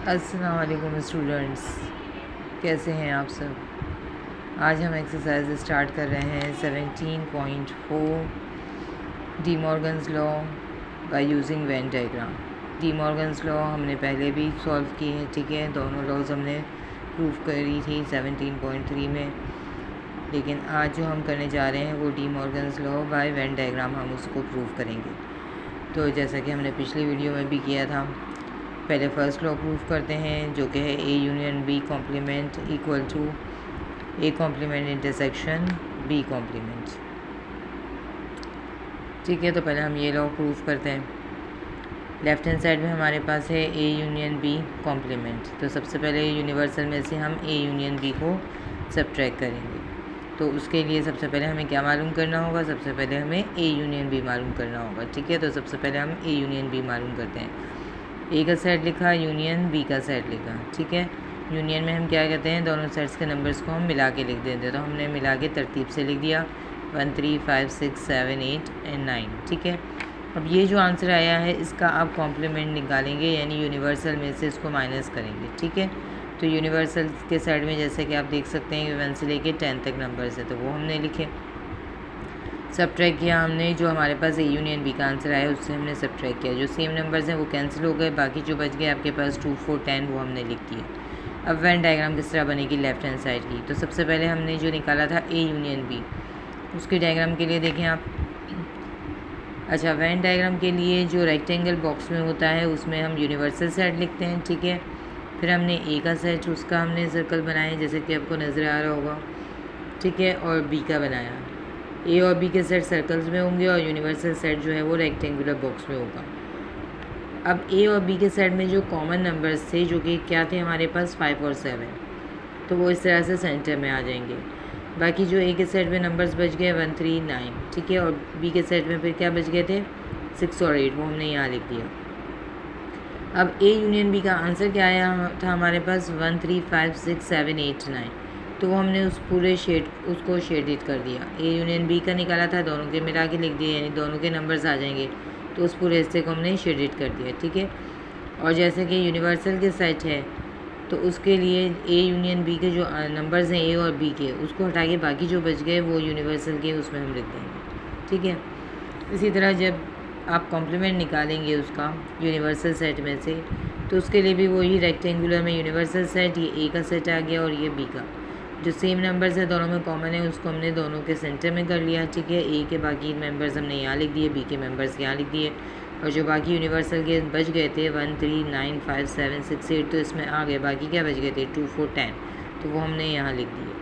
अस्सलाम वालेकुम स्टूडेंट्स, कैसे हैं आप सब। आज हम एक्सरसाइज स्टार्ट कर रहे हैं 17.4 D Morgan's law by using Venn diagram. D Morgan's law हमने पहले भी सॉल्व की है, ठीक है। दोनों लॉज हमने प्रूफ करी थी 17.3 में, लेकिन आज जो हम करने जा रहे हैं वो D Morgan's law by Venn diagram हम उसको प्रूफ करेंगे। तो जैसा कि हमने पिछली वीडियो में भी किया था, पहले फर्स्ट लॉ प्रूफ करते हैं जो कि है A union B complement equal to A complement intersection B complement. ठीक है, तो पहले हम ये लॉ प्रूफ करते हैं। लेफ्ट हैंड साइड में हमारे पास है ए यूनियन बी कॉम्प्लीमेंट, तो सबसे पहले यूनिवर्सल में से हम ए यूनियन बी को सब्ट्रैक्ट करेंगे। तो उसके लिए सबसे पहले हमें क्या मालूम करना होगा, सबसे पहले हमें ए यूनियन बी मालूम करना होगा। ठीक है, तो सबसे पहले हम ए यूनियन बी मालूम करते हैं। ए का सेट लिखा, यूनियन बी का सेट लिखा। ठीक है, यूनियन में हम क्या कहते हैं, दोनों सेट्स के नंबर्स को हम मिला के लिख देते हैं। तो हमने मिला के तरतीब से लिख दिया 1 3 5 6 7 8 और 9। ठीक है, अब ये जो आंसर आया है इसका आप कॉम्प्लीमेंट निकालेंगे, यानी यूनिवर्सल में से इसको माइनस करेंगे। ठीक है, तो यूनिवर्सल के साइड में जैसे कि आप देख सकते हैं 1 से लेके 10 तक नंबर्स है, तो वो हमने लिखे। सब्ट्रैक्ट किया हमने, जो हमारे पास ए यूनियन बी का आंसर आया उससे हमने सब्ट्रैक्ट किया। जो सेम नंबर्स हैं वो कैंसिल हो गए, बाकी जो बच गए आपके पास 2 4 10 वो हमने लिख दिए। अब वेन डायग्राम किस तरह बनेगी लेफ्ट हैंड साइड की, तो सबसे पहले हमने जो निकाला था ए यूनियन बी, उसके डायग्राम के लिए देखें आप। अच्छा, वेन डायग्राम के लिए जो रेक्टेंगल बॉक्स में होता है उसमें हम यूनिवर्सल सेट लिखते हैं। ठीक है, फिर हमने ए का सेट, उसका हमने सर्कल बनाया जैसे कि आपको नज़र आ रहा होगा। ठीक है, और बी का बनाया। ए और बी के सेट सर्कल्स में होंगे और यूनिवर्सल सेट जो है वो रेक्टेंगुलर बॉक्स में होगा। अब ए और बी के सेट में जो कॉमन नंबर्स थे, जो कि क्या थे हमारे पास 5 और 7, तो वो इस तरह से सेंटर में आ जाएंगे। बाकी जो ए के सेट में नंबर्स बच गए 1 3 9। ठीक है, और बी के सेट में फिर क्या बच गए थे 6 और 8, वो हमने यहाँ लिख दिया। अब ए यूनियन बी का आंसर क्या आया था हमारे पास 1 3 5 6 7 8 9, तो वो हमने उस पूरे उसको शेडिड कर दिया। ए यूनियन बी का निकाला था, दोनों के मिला के लिख दिया, यानी दोनों के नंबर्स आ जाएंगे, तो उस पूरे हिस्से को हमने शेडिड कर दिया। ठीक है, और जैसे कि यूनिवर्सल के सेट है तो उसके लिए ए यूनियन बी के जो नंबर्स हैं ए और बी के, उसको हटा के बाकी जो बच गए वो यूनिवर्सल के उसमें हम लिख देंगे। ठीक है, इसी तरह जब आप कॉम्प्लीमेंट निकालेंगे उसका यूनिवर्सल सेट में से, तो उसके लिए भी वही रेक्टेंगुलर में यूनिवर्सल सेट, ये ए का सेट आ गया और ये बी का। जो सेम नंबर्स है दोनों में कॉमन है उसको हमने दोनों के सेंटर में कर लिया। ठीक है, ए के बाकी मेंबर्स हमने यहाँ लिख दिए, बी के मेंबर्स यहाँ लिख दिए, और जो बाकी यूनिवर्सल के बच गए थे 1 3 9 5 7 6 8, तो इसमें आ गए। बाकी क्या बच गए थे 2 4 10, तो वो हमने यहाँ लिख दिए।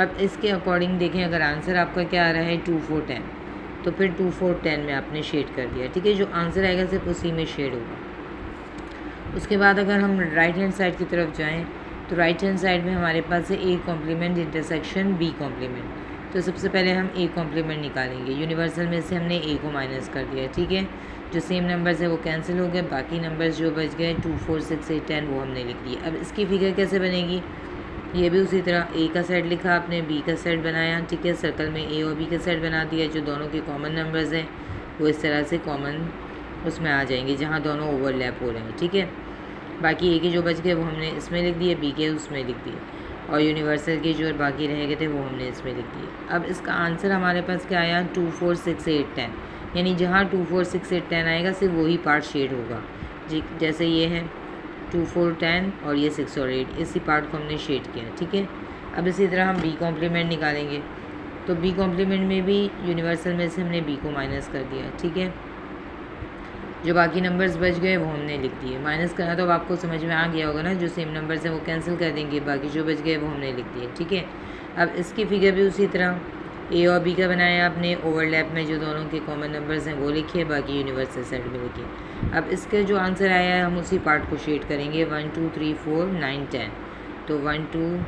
अब इसके अकॉर्डिंग देखें, अगर आंसर आपका क्या आ रहा है 2 4 10, तो फिर 2 4 10 में आपने शेड कर दिया। ठीक है, जो आंसर आएगा सिर्फ उसी में शेड होगा। उसके बाद अगर हम राइट हैंड साइड की तरफ जाएँ, तो राइट हैंड साइड में हमारे पास है A complement intersection B complement. तो सबसे पहले हम ए कॉम्प्लीमेंट निकालेंगे। यूनिवर्सल में से हमने ए को माइनस कर दिया। ठीक है, जो सेम नंबर्स है वो कैंसिल हो गए, बाकी नंबर्स जो बच गए 2 4 6 8 10 वो हमने लिख दिए। अब इसकी फिगर कैसे बनेगी, ये भी उसी तरह ए का सेट लिखा आपने, बी का सेट बनाया। ठीक है, सर्कल में ए और बी का सेट बना दिया। जो दोनों के कॉमन नंबर्स हैं वो इस तरह से कॉमन उसमें आ जाएंगे जहाँ दोनों ओवरलैप हो रहे हैं। ठीक है, बाकी ए के जो बच गए वो हमने इसमें लिख दिए, बी के उसमें लिख दिए, और यूनिवर्सल के जो बाकी रह गए थे वो हमने इसमें लिख दिए। अब इसका आंसर हमारे पास क्या आया 2 4 6 8 10, यानी जहाँ 2 4 6 8 10 आएगा सिर्फ वही पार्ट शेड होगा। जी, जैसे ये है 2 4 10 और ये 6 और 8, इसी पार्ट को हमने शेड किया। ठीक है, अब इसी तरह हम बी कॉम्प्लीमेंट निकालेंगे, तो बी कॉम्प्लीमेंट में भी यूनिवर्सल में से हमने बी को माइनस कर दिया। ठीक है, जो बाकी नंबर्स बच गए वो हमने लिख दिए। माइनस करना तो अब आपको समझ में आ गया होगा ना, जो सेम नंबर्स हैं वो कैंसिल कर देंगे, बाकी जो बच गए वो हमने लिख दिए। ठीक है, अब इसकी फिगर भी उसी तरह ए और बी का बनाया आपने, ओवरलैप में जो दोनों के कॉमन नंबर्स हैं वो लिखिए, बाकी यूनिवर्सल सेट में लिखिए। अब इसके जो आंसर आया है हम उसी पार्ट को शेड करेंगे 1 2 3 4 9 10, तो 1 2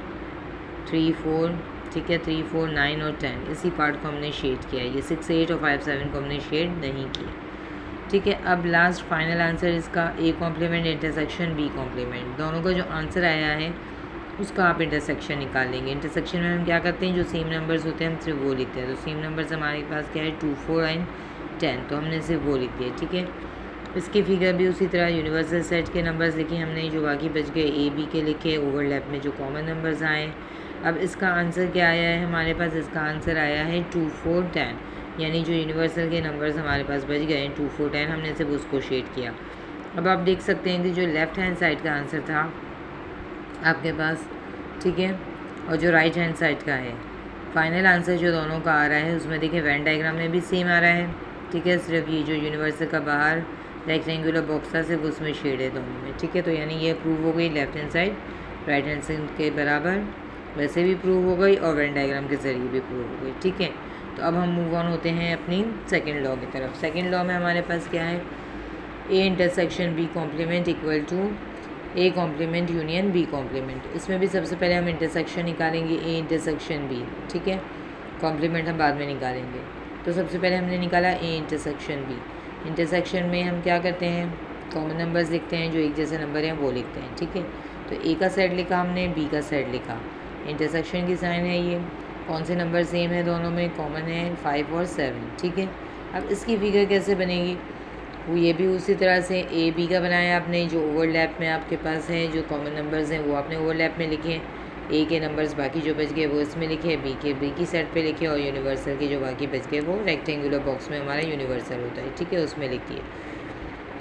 3 4, ठीक है, 3 4 9 और 10, इसी पार्ट को हमने शेड किया। ये 6 8 और 5 7 को हमने शेड नहीं किया। ठीक है, अब लास्ट फाइनल आंसर इसका A complement intersection B complement, दोनों का जो आंसर आया है उसका आप इंटरसेक्शन निकाल लेंगे। इंटरसेक्शन में हम क्या करते हैं, जो सेम नंबर्स होते हैं हम सिर्फ वो लिखते हैं। तो सेम नंबर्स हमारे पास क्या है 2 4 एंड 10, तो हमने सिर्फ वो लिख दिया। ठीक है, इसकी फिगर भी उसी तरह यूनिवर्सल सेट के नंबर्स लिखे हमने, जो बाकी बच गए ए बी के लिखे, ओवरलैप में जो कॉमन नंबर्स आए। अब इसका आंसर क्या आया है हमारे पास? इसका आंसर आया है 2 4 10, यानी जो यूनिवर्सल के नंबर्स हमारे पास बच गए हैं 2 4 10, हमने सिर्फ उसको शेड किया। अब आप देख सकते हैं कि जो लेफ़्ट हैंड साइड का आंसर था आपके पास, ठीक है, और जो राइट हैंड साइड का है, फाइनल आंसर जो दोनों का आ रहा है उसमें देखिए वेन डायग्राम में भी सेम आ रहा है, ठीक है, सिर्फ ये जो यूनिवर्सल का बाहर रेक्टेंगुलर बॉक्स था सिर्फ उसमें शेड है दोनों में, ठीक है। तो यानी ये प्रूव हो गई left hand side right hand side के बराबर, वैसे भी प्रूव हो गई और वेन डायग्राम के ज़रिए भी प्रूव हो गई, ठीक है। तो अब हम मूव ऑन होते हैं अपनी सेकेंड लॉ की तरफ। सेकेंड लॉ में हमारे पास क्या है? A intersection B complement equal to A complement union B complement. इसमें भी सबसे पहले हम इंटरसेक्शन निकालेंगे, ए इंटरसेक्शन बी, ठीक है, कॉम्प्लीमेंट हम बाद में निकालेंगे। तो सबसे पहले हमने निकाला ए इंटरसेक्शन बी। इंटरसेक्शन में हम क्या करते हैं? कॉमन नंबर्स लिखते हैं, जो एक जैसे नंबर हैं वो लिखते हैं, ठीक है। तो ए का सेट लिखा हमने, बी का सेट लिखा, इंटरसेक्शन की साइन है ये। कौन से नंबर सेम है दोनों में? कॉमन है 5 और 7, ठीक है। अब इसकी फिगर कैसे बनेगी? वो ये भी उसी तरह से ए बी का बनाया आपने, जो ओवरलैप में आपके पास है, जो कॉमन नंबर्स हैं वो आपने ओवरलैप में लिखे, ए के नंबर्स बाकी जो बच गए वो इसमें लिखे, बी के बी की सेट पे लिखे, और यूनिवर्सल के जो बाकी बच गए वो रेक्टेंगुलर बॉक्स में हमारा यूनिवर्सल होता है, ठीक है, उसमें लिख दिए।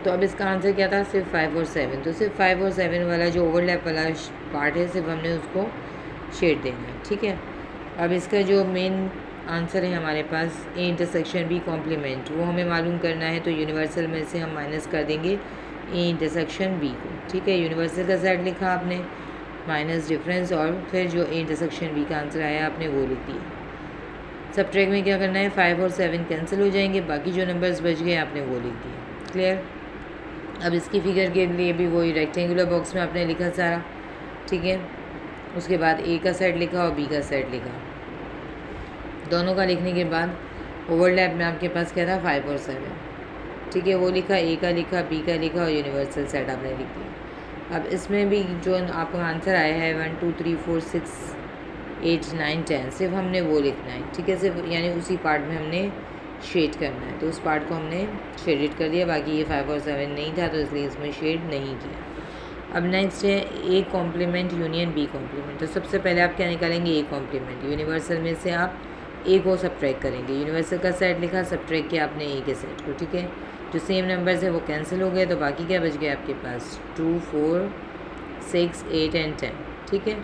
तो अब इसका आंसर क्या था? सिर्फ 5 और 7। तो सिर्फ 5 और 7 वाला जो ओवरलैप वाला पार्ट है सिर्फ हमने उसको शेड देना है, ठीक है। अब इसका जो मेन आंसर है हमारे पास ए इंटरसेक्शन बी कॉम्प्लीमेंट, वो हमें मालूम करना है। तो यूनिवर्सल में से हम माइनस कर देंगे ए इंटरसेक्शन बी को, ठीक है। यूनिवर्सल का सेट लिखा आपने, माइनस डिफरेंस, और फिर जो ए इंटरसेक्शन बी का आंसर आया आपने वो लिख दिया। सबट्रैक्ट में क्या करना है? 5 और 7 कैंसिल हो जाएंगे, बाकी जो नंबर्स बच गए आपने वो लिख दिए। क्लियर? अब इसकी फिगर के लिए भी वही रेक्टेंगुलर बॉक्स में आपने लिखा सारा, ठीक है। उसके बाद ए का सेट लिखा और बी का सेट लिखा। दोनों का लिखने के बाद ओवरलैप में आपके पास क्या था? 5 और 7, ठीक है, वो लिखा, ए का लिखा, बी का लिखा, और यूनिवर्सल सेट आपने लिख दिया। अब इसमें भी जो आपका आंसर आया है 1 2 3 4 6 8 9 10, सिर्फ हमने वो लिखना है, ठीक है, सिर्फ यानी उसी पार्ट में हमने शेड करना है। तो उस पार्ट को हमने शेडेड कर दिया, बाकी ये 5 और 7 नहीं था तो इसलिए इसमें शेड नहीं किया। अब नेक्स्ट है A complement union B complement. तो सबसे पहले आप क्या निकालेंगे? A complement. यूनिवर्सल में से आप ए को सब्ट्रैक्ट करेंगे, यूनिवर्सल का सेट लिखा, सब्ट्रैक्ट किया आपने ए के सेट को, ठीक है। जो सेम नंबर्स है वो कैंसिल हो गए, तो बाकी क्या बच गया आपके पास? 2 4 6 8 एंड 10, ठीक है।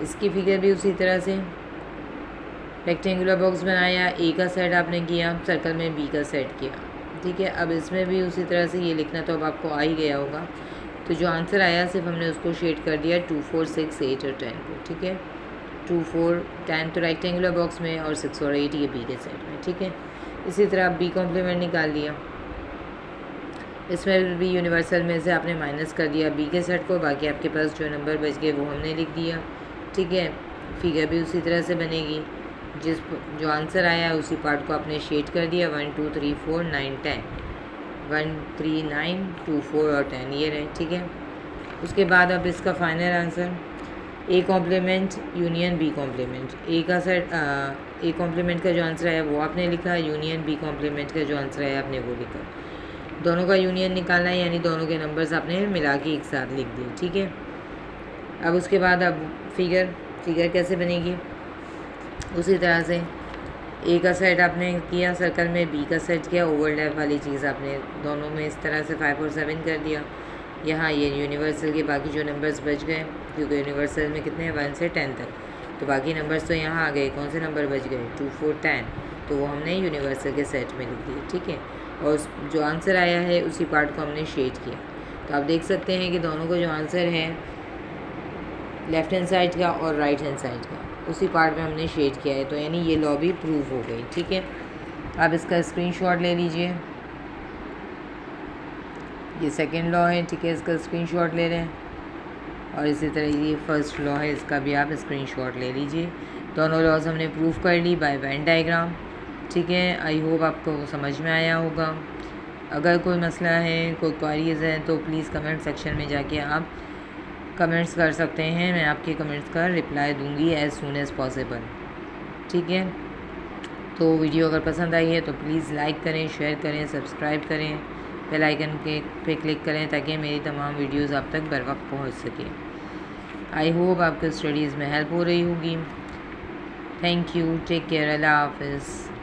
इसकी फिगर भी उसी तरह से रेक्टेंगुलर बॉक्स बनाया, ए का सेट आपने किया, सर्कल में बी का सेट किया, ठीक है। अब इसमें भी उसी तरह से ये लिखना तो अब आपको आ ही गया होगा। तो जो आंसर आया सिर्फ हमने उसको शेड कर दिया 2 4 6 8 और 10 को, ठीक है। 2 4 10 तो रेक्टेंगुलर बॉक्स में, और 6 और 8 ये बी के सेट में, ठीक है। इसी तरह बी कॉम्प्लीमेंट निकाल लिया, इसमें भी यूनिवर्सल में से आपने माइनस कर दिया बी के सेट को, बाकी आपके पास जो नंबर बच गए वो हमने लिख दिया, ठीक है। फिगर भी उसी तरह से बनेगी, जो आंसर आया उसी पार्ट को आपने शेड कर दिया, 1 2 3 4 9 10, 1 3 9 2 4 और 10 ये रहे, ठीक है। उसके बाद अब इसका final answer A complement union B complement. A का सेट ए कॉम्प्लीमेंट का जो आंसर आया वो आपने लिखा, यूनियन बी कॉम्प्लीमेंट का जो आंसर आया आपने वो लिखा। दोनों का यूनियन निकालना है, यानी दोनों के नंबर्स आपने मिला के एक साथ लिख दिए, ठीक है। अब उसके बाद अब फिगर कैसे बनेगी? उसी तरह से ए का सेट आपने किया सर्कल में, बी का सेट किया, ओवरलैप वाली चीज़ आपने दोनों में इस तरह से 5 और 7 कर दिया। यहाँ ये यूनिवर्सल के बाकी जो नंबर्स बच गए, क्योंकि यूनिवर्सल में कितने हैं 1 से 10 तक, तो बाकी नंबर्स तो यहाँ आ गए। कौन से नंबर बच गए? 2 4 10, तो वो हमने यूनिवर्सल के सेट में लिख दिए, ठीक है। और जो आंसर आया है उसी पार्ट को हमने शेड किया। तो आप देख सकते हैं कि दोनों का जो आंसर है लेफ़्ट हैंड साइड का और राइट हैंड साइड का उसी पार्ट में हमने शेड किया है, तो यानी ये लॉ भी प्रूव हो गई, ठीक है। आप इसका स्क्रीनशॉट ले लीजिए, ये सेकंड लॉ है, ठीक है, इसका स्क्रीनशॉट ले लें, और इसी तरह ये फर्स्ट लॉ है, इसका भी आप स्क्रीनशॉट ले लीजिए। दोनों लॉज हमने प्रूव कर ली बाय वेन डायग्राम, ठीक है। आई होप आपको समझ में आया होगा। अगर कोई मसला है, कोई क्वारीज है, तो प्लीज़ कमेंट सेक्शन में जाके आप कमेंट्स कर सकते हैं, मैं आपके कमेंट्स का रिप्लाई दूंगी एज़ सून एज़ पॉसिबल, ठीक है। तो वीडियो अगर पसंद आई है तो प्लीज़ लाइक करें, शेयर करें, सब्सक्राइब करें, बेल आइकन के पे क्लिक करें ताकि मेरी तमाम वीडियोस आप तक बर वक्त पहुँच सके। आई होप आपको स्टडीज़ में हेल्प हो रही होगी। थैंक यू, टेक केयर, अल्लाह हाफ़िज़।